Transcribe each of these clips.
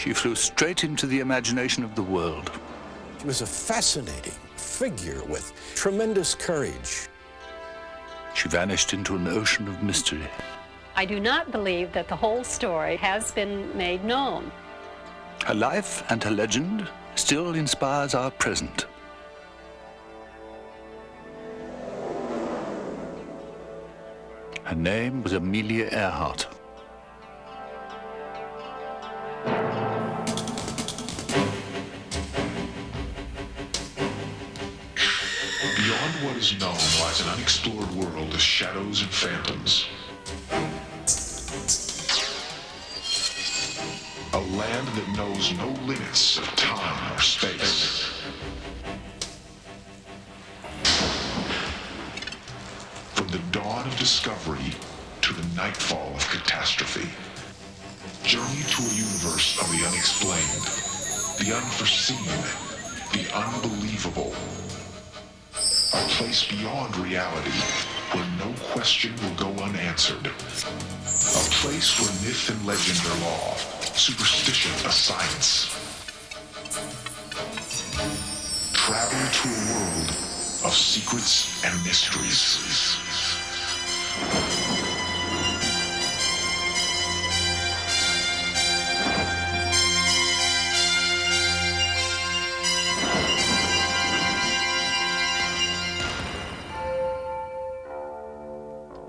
She flew straight into the imagination of the world. She was a fascinating figure with tremendous courage. She vanished into an ocean of mystery. I do not believe that the whole story has been made known. Her life and her legend still inspires our present. Her name was Amelia Earhart. Beyond what is known lies an unexplored world of shadows and phantoms. A land that knows no limits of time or space. From the dawn of discovery to the nightfall of catastrophe. Journey to a universe of the unexplained, the unforeseen, the unbelievable. A place beyond reality where no question will go unanswered. A place where myth and legend are law, superstition a science. Travel to a world of secrets and mysteries.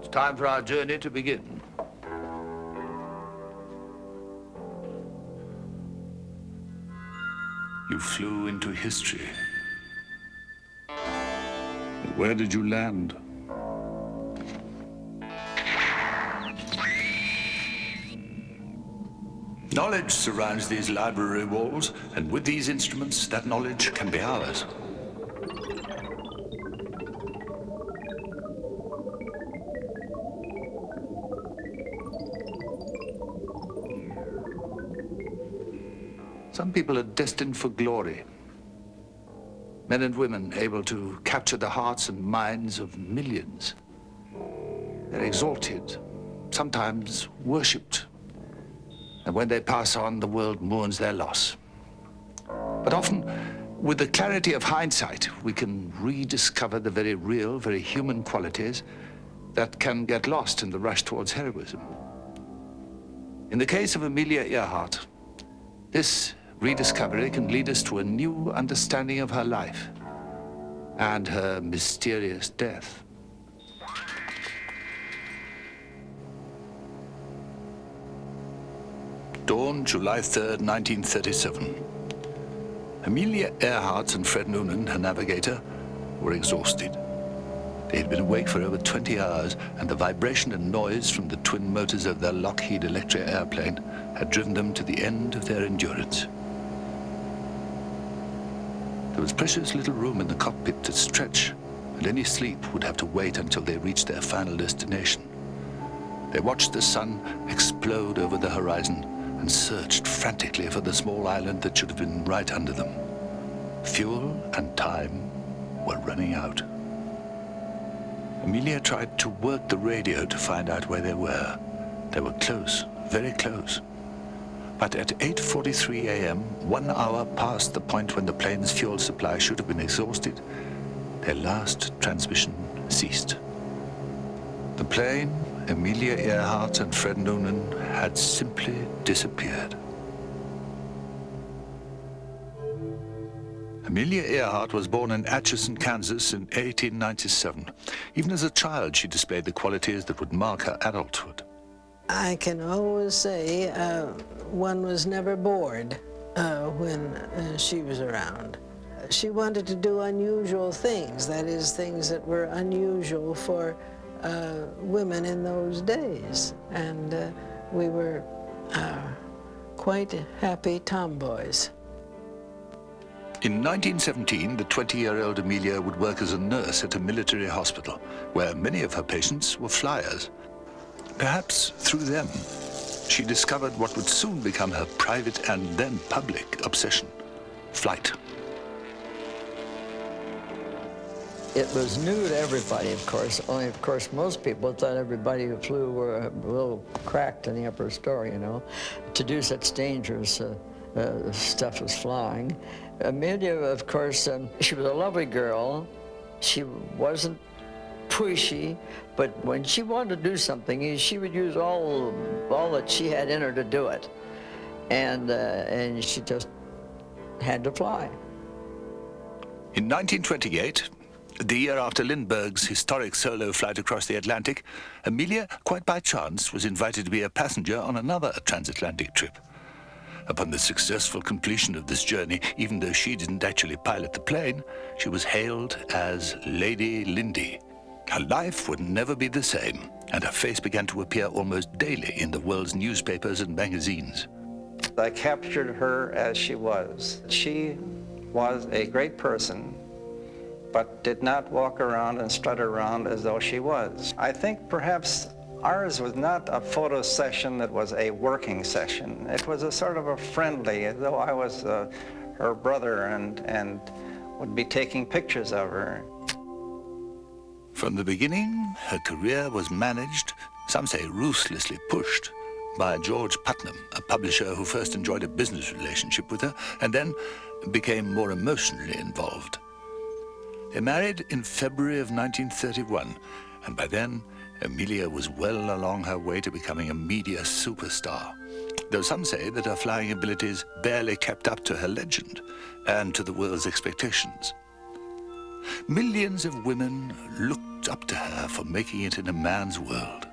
It's time for our journey to begin. You flew into history. Where did you land? Knowledge surrounds these library walls, and with these instruments, that knowledge can be ours. Some people are destined for glory. Men and women able to capture the hearts and minds of millions. They're exalted, sometimes worshipped. And when they pass on, the world mourns their loss. But often, with the clarity of hindsight, we can rediscover the very real, very human qualities that can get lost in the rush towards heroism. In the case of Amelia Earhart, this rediscovery can lead us to a new understanding of her life and her mysterious death. Dawn, July 3rd, 1937. Amelia Earhart and Fred Noonan, her navigator, were exhausted. They had been awake for over 20 hours, and the vibration and noise from the twin motors of their Lockheed Electra airplane had driven them to the end of their endurance. There was precious little room in the cockpit to stretch, and any sleep would have to wait until they reached their final destination. They watched the sun explode over the horizon and searched frantically for the small island that should have been right under them. Fuel and time were running out. Amelia tried to work the radio to find out where they were. They were close, very close. But at 8:43 a.m., 1 hour past the point when the plane's fuel supply should have been exhausted, their last transmission ceased. The plane, Amelia Earhart and Fred Noonan, had simply disappeared. Amelia Earhart was born in Atchison, Kansas in 1897. Even as a child, she displayed the qualities that would mark her adulthood. I can always say one was never bored when she was around. She wanted to do unusual things, that is, things that were unusual for women in those days. And we were quite happy tomboys. In 1917, the 20-year-old Amelia would work as a nurse at a military hospital, where many of her patients were flyers. Perhaps through them, she discovered what would soon become her private and then public obsession: flight. It was new to everybody, of course, only, of course, most people thought everybody who flew were a little cracked in the upper story, you know, to do such dangerous stuff was flying. Amelia, of course, she was a lovely girl. She wasn't pushy, but when she wanted to do something, she would use all that she had in her to do it. And she just had to fly. In 1928, the year after Lindbergh's historic solo flight across the Atlantic, Amelia, quite by chance, was invited to be a passenger on another transatlantic trip. Upon the successful completion of this journey, even though she didn't actually pilot the plane, she was hailed as Lady Lindy. Her life would never be the same, and her face began to appear almost daily in the world's newspapers and magazines. I captured her as she was. She was a great person, but did not walk around and strut around as though she was. I think perhaps ours was not a photo session that was a working session. It was a sort of a friendly, as though I was her brother and would be taking pictures of her. From the beginning, her career was managed, some say ruthlessly pushed, by George Putnam, a publisher who first enjoyed a business relationship with her and then became more emotionally involved. They married in February of 1931, and by then, Amelia was well along her way to becoming a media superstar, though some say that her flying abilities barely kept up to her legend and to the world's expectations. Millions of women looked up to her for making it in a man's world,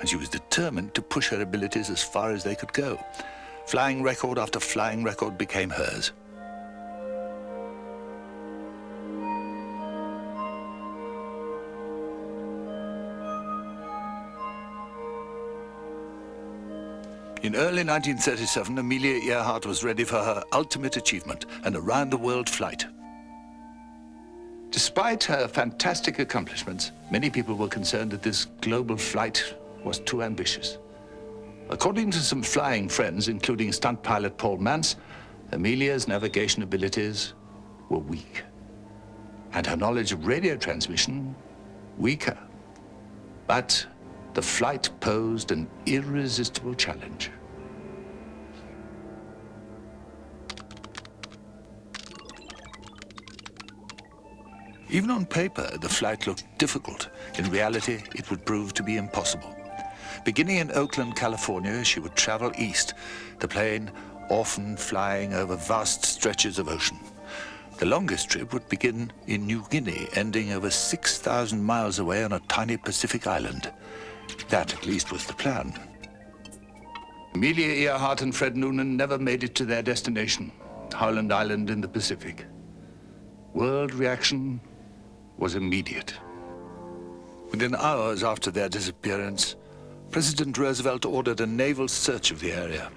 and she was determined to push her abilities as far as they could go. Flying record after flying record became hers. In early 1937, Amelia Earhart was ready for her ultimate achievement, an around-the-world flight. Despite her fantastic accomplishments, many people were concerned that this global flight was too ambitious. According to some flying friends, including stunt pilot Paul Mance, Amelia's navigation abilities were weak, and her knowledge of radio transmission weaker. But the flight posed an irresistible challenge. Even on paper, the flight looked difficult. In reality, it would prove to be impossible. Beginning in Oakland, California, she would travel east, the plane often flying over vast stretches of ocean. The longest trip would begin in New Guinea, ending over 6,000 miles away on a tiny Pacific island. That, at least, was the plan. Amelia Earhart and Fred Noonan never made it to their destination, Howland Island in the Pacific. World reaction was immediate. Within hours after their disappearance, President Roosevelt ordered a naval search of the area.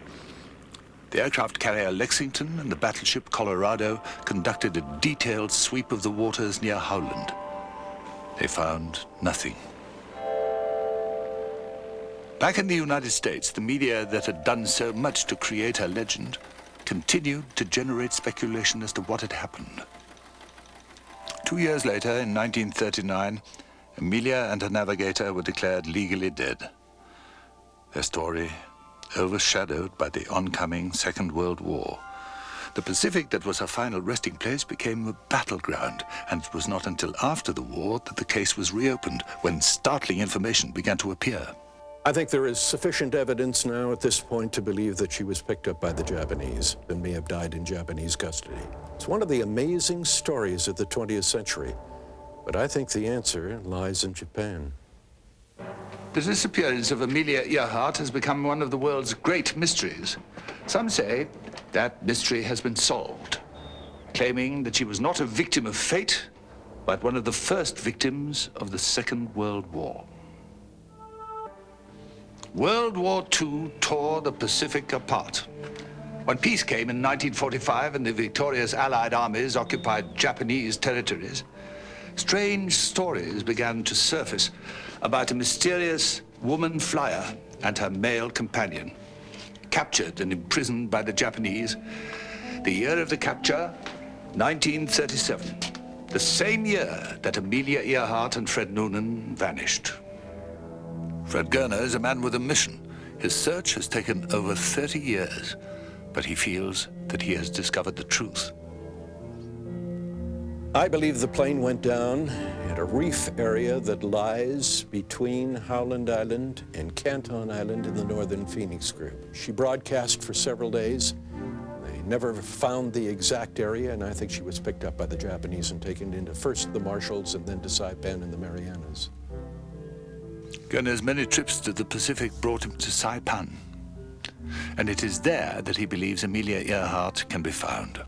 The aircraft carrier Lexington and the battleship Colorado conducted a detailed sweep of the waters near Howland. They found nothing. Back in the United States, the media that had done so much to create her legend continued to generate speculation as to what had happened. 2 years later, in 1939, Amelia and her navigator were declared legally dead. Their story overshadowed by the oncoming Second World War. The Pacific that was her final resting place became a battleground, and it was not until after the war that the case was reopened, when startling information began to appear. I think there is sufficient evidence now at this point to believe that she was picked up by the Japanese and may have died in Japanese custody. It's one of the amazing stories of the 20th century, but I think the answer lies in Japan. The disappearance of Amelia Earhart has become one of the world's great mysteries. Some say that mystery has been solved, claiming that she was not a victim of fate, but one of the first victims of the Second World War. World War II tore the Pacific apart. When peace came in 1945 and the victorious Allied armies occupied Japanese territories, strange stories began to surface about a mysterious woman flyer and her male companion, captured and imprisoned by the Japanese. The year of the capture, 1937, the same year that Amelia Earhart and Fred Noonan vanished. Fred Gerner is a man with a mission. His search has taken over 30 years, but but he feels that he has discovered the truth. I believe the plane went down at a reef area that lies between Howland Island and Canton Island in the northern Phoenix Group. She broadcast for several days. They never found the exact area, and I think she was picked up by the Japanese and taken into first the Marshalls and then to Saipan in the Marianas. Gurner's many trips to the Pacific brought him to Saipan, and it is there that he believes Amelia Earhart can be found.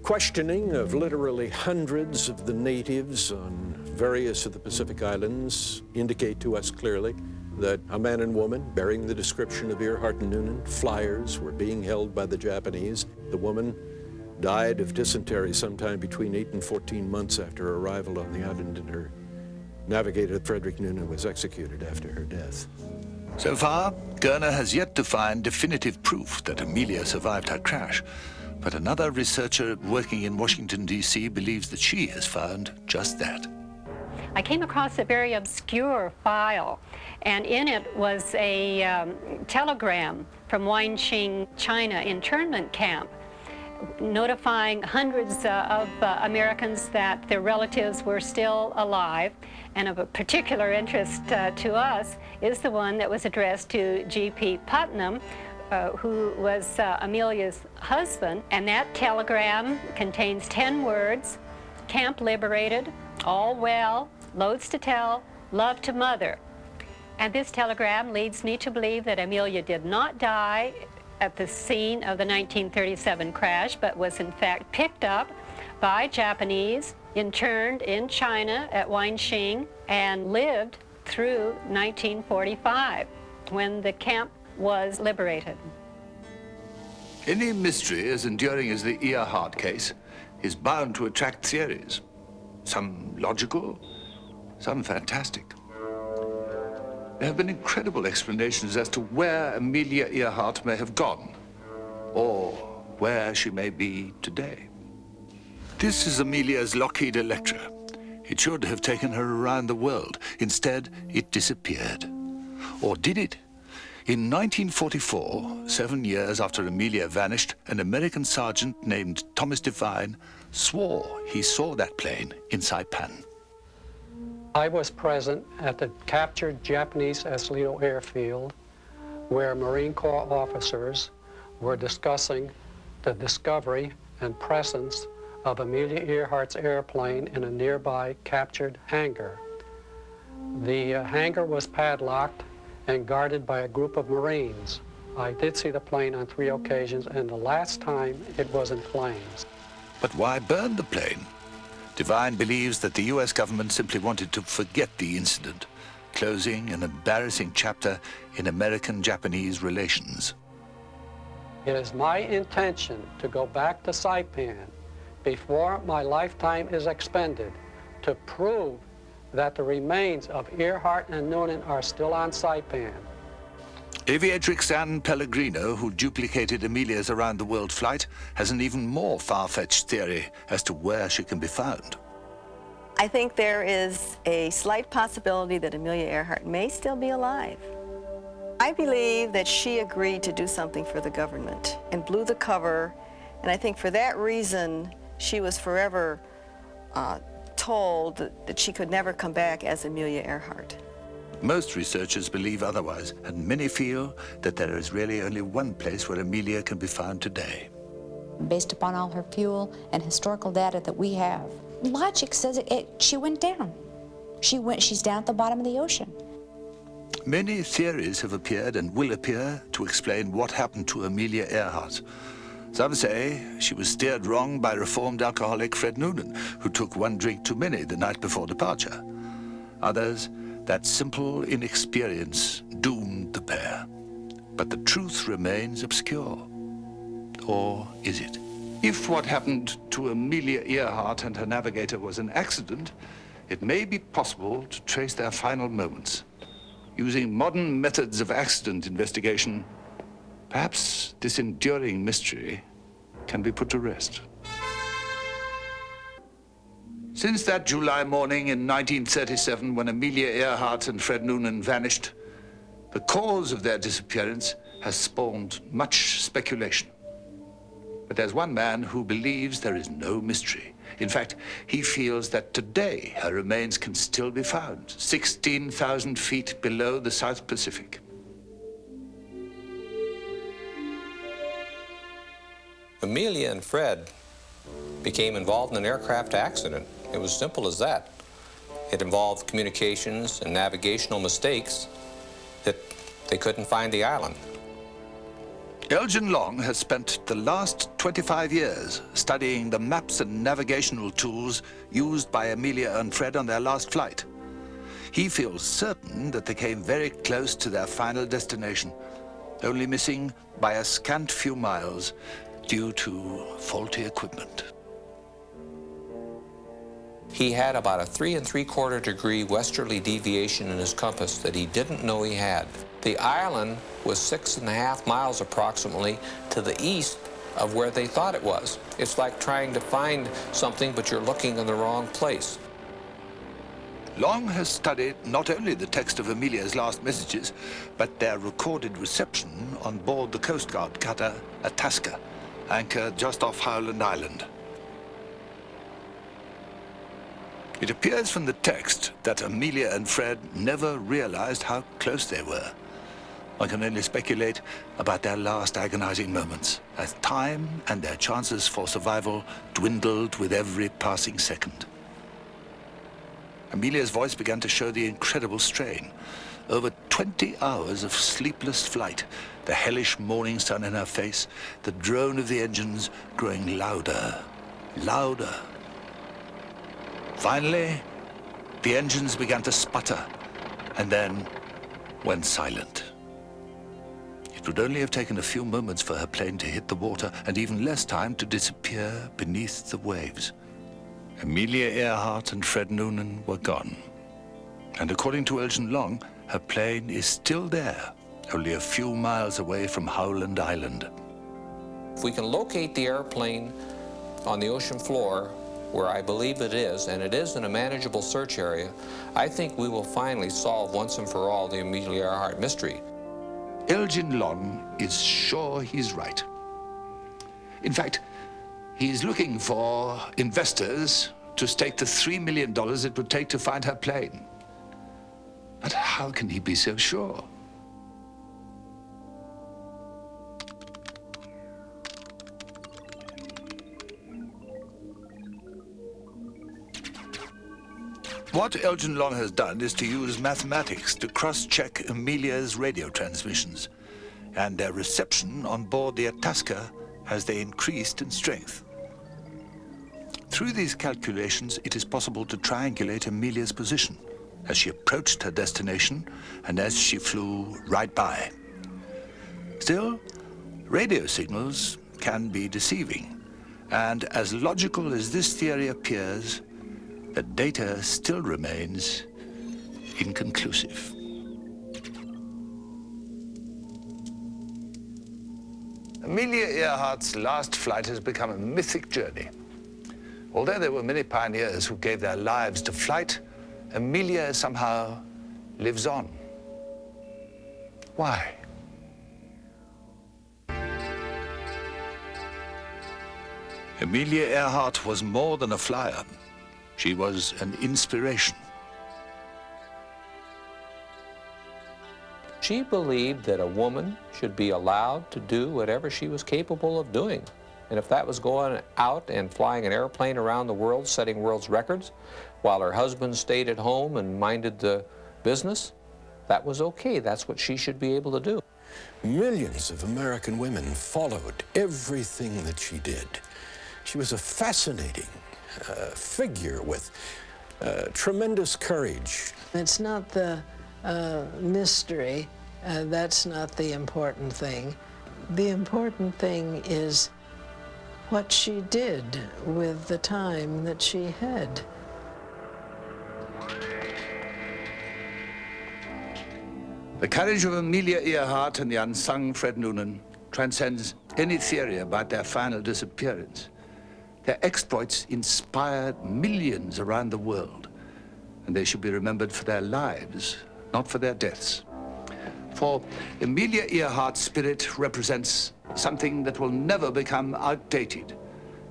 Questioning of literally hundreds of the natives on various of the Pacific Islands indicate to us clearly that a man and woman bearing the description of Earhart and Noonan, flyers, were being held by the Japanese. The woman died of dysentery sometime between 8 and 14 months after her arrival on the island, and her navigator, Frederick Noonan, was executed after her death. So far, Gurner has yet to find definitive proof that Amelia survived her crash. But another researcher working in Washington, D.C. believes that she has found just that. I came across a very obscure file, and in it was a telegram from Wanqing, China internment camp, notifying hundreds of Americans that their relatives were still alive. And of a particular interest to us is the one that was addressed to G.P. Putnam, who was Amelia's husband. And that telegram contains 10 words: camp liberated, all well, loads to tell, love to mother. And this telegram leads me to believe that Amelia did not die at the scene of the 1937 crash, but was in fact picked up by Japanese, interned in China at Wanqing, and lived through 1945, when the camp was liberated. Any mystery as enduring as the Earhart case is bound to attract theories. Some logical, some fantastic. There have been incredible explanations as to where Amelia Earhart may have gone, or where she may be today. This is Amelia's Lockheed Electra. It should have taken her around the world. Instead, it disappeared. Or did it? In 1944, 7 years after Amelia vanished, an American sergeant named Thomas Devine swore he saw that plane in Saipan. I was present at the captured Japanese Eslido airfield, where Marine Corps officers were discussing the discovery and presence of Amelia Earhart's airplane in a nearby captured hangar. The hangar was padlocked and guarded by a group of Marines. I did see the plane on 3 occasions, and the last time it was in flames. But why burn the plane? Devine believes that the U.S. government simply wanted to forget the incident, closing an embarrassing chapter in American-Japanese relations. It is my intention to go back to Saipan before my lifetime is expended to prove that the remains of Earhart and Noonan are still on Saipan. Aviatrix Anne Pellegrino, who duplicated Amelia's around-the-world flight, has an even more far-fetched theory as to where she can be found. I think there is a slight possibility that Amelia Earhart may still be alive. I believe that she agreed to do something for the government and blew the cover, and I think for that reason she was forever told that she could never come back as Amelia Earhart. Most researchers believe otherwise, and many feel that there is really only one place where Amelia can be found today. Based upon all her fuel and historical data that we have, logic says she went down. She's down at the bottom of the ocean. Many theories have appeared and will appear to explain what happened to Amelia Earhart. Some say she was steered wrong by reformed alcoholic Fred Noonan, who took 1 drink too many the night before departure. Others, that simple inexperience doomed the pair. But the truth remains obscure. Or is it? If what happened to Amelia Earhart and her navigator was an accident, it may be possible to trace their final moments. Using modern methods of accident investigation, perhaps this enduring mystery can be put to rest. Since that July morning in 1937, when Amelia Earhart and Fred Noonan vanished, the cause of their disappearance has spawned much speculation. But there's one man who believes there is no mystery. In fact, he feels that today her remains can still be found, 16,000 feet below the South Pacific. Amelia and Fred became involved in an aircraft accident. It was simple as that. It involved communications and navigational mistakes that they couldn't find the island. Elgin Long has spent the last 25 years studying the maps and navigational tools used by Amelia and Fred on their last flight. He feels certain that they came very close to their final destination, only missing by a scant few miles due to faulty equipment. He had about a 3 3/4 degree westerly deviation in his compass that he didn't know he had. The island was 6.5 miles approximately to the east of where they thought it was. It's like trying to find something, but you're looking in the wrong place. Long has studied not only the text of Amelia's last messages, but their recorded reception on board the Coast Guard cutter Itasca, anchored just off Howland Island. It appears from the text that Amelia and Fred never realized how close they were. One can only speculate about their last agonizing moments, as time and their chances for survival dwindled with every passing second. Amelia's voice began to show the incredible strain. Over 20 hours of sleepless flight, the hellish morning sun in her face, the drone of the engines growing louder, louder. Finally, the engines began to sputter and then went silent. It would only have taken a few moments for her plane to hit the water and even less time to disappear beneath the waves. Amelia Earhart and Fred Noonan were gone. And according to Elgin Long, her plane is still there, only a few miles away from Howland Island. If we can locate the airplane on the ocean floor, where I believe it is, and it is in a manageable search area, I think we will finally solve once and for all the Amelia Earhart mystery. Elgin Long is sure he's right. In fact, he's looking for investors to stake the $3 million it would take to find her plane. But how can he be so sure? What Elgin Long has done is to use mathematics to cross-check Amelia's radio transmissions and their reception on board the Itasca as they increased in strength. Through these calculations, it is possible to triangulate Amelia's position as she approached her destination and as she flew right by. Still, radio signals can be deceiving, and as logical as this theory appears, the data still remains inconclusive. Amelia Earhart's last flight has become a mythic journey. Although there were many pioneers who gave their lives to flight, Amelia somehow lives on. Why? Amelia Earhart was more than a flyer. She was an inspiration. She believed that a woman should be allowed to do whatever she was capable of doing. And if that was going out and flying an airplane around the world, setting world's records, while her husband stayed at home and minded the business, that was okay. That's what she should be able to do. Millions of American women followed everything that she did. She was a fascinating figure with tremendous courage. It's not the mystery. That's not the important thing. The important thing is what she did with the time that she had. The courage of Amelia Earhart and the unsung Fred Noonan transcends any theory about their final disappearance. Their exploits inspired millions around the world, and they should be remembered for their lives, not for their deaths. For Amelia Earhart's spirit represents something that will never become outdated,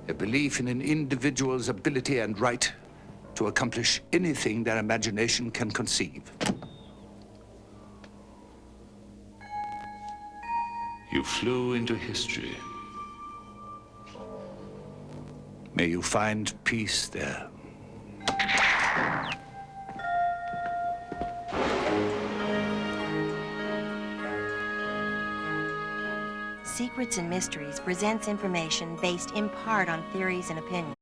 a belief in an individual's ability and right to accomplish anything their imagination can conceive. You flew into history. May you find peace there. Secrets and Mysteries presents information based in part on theories and opinions.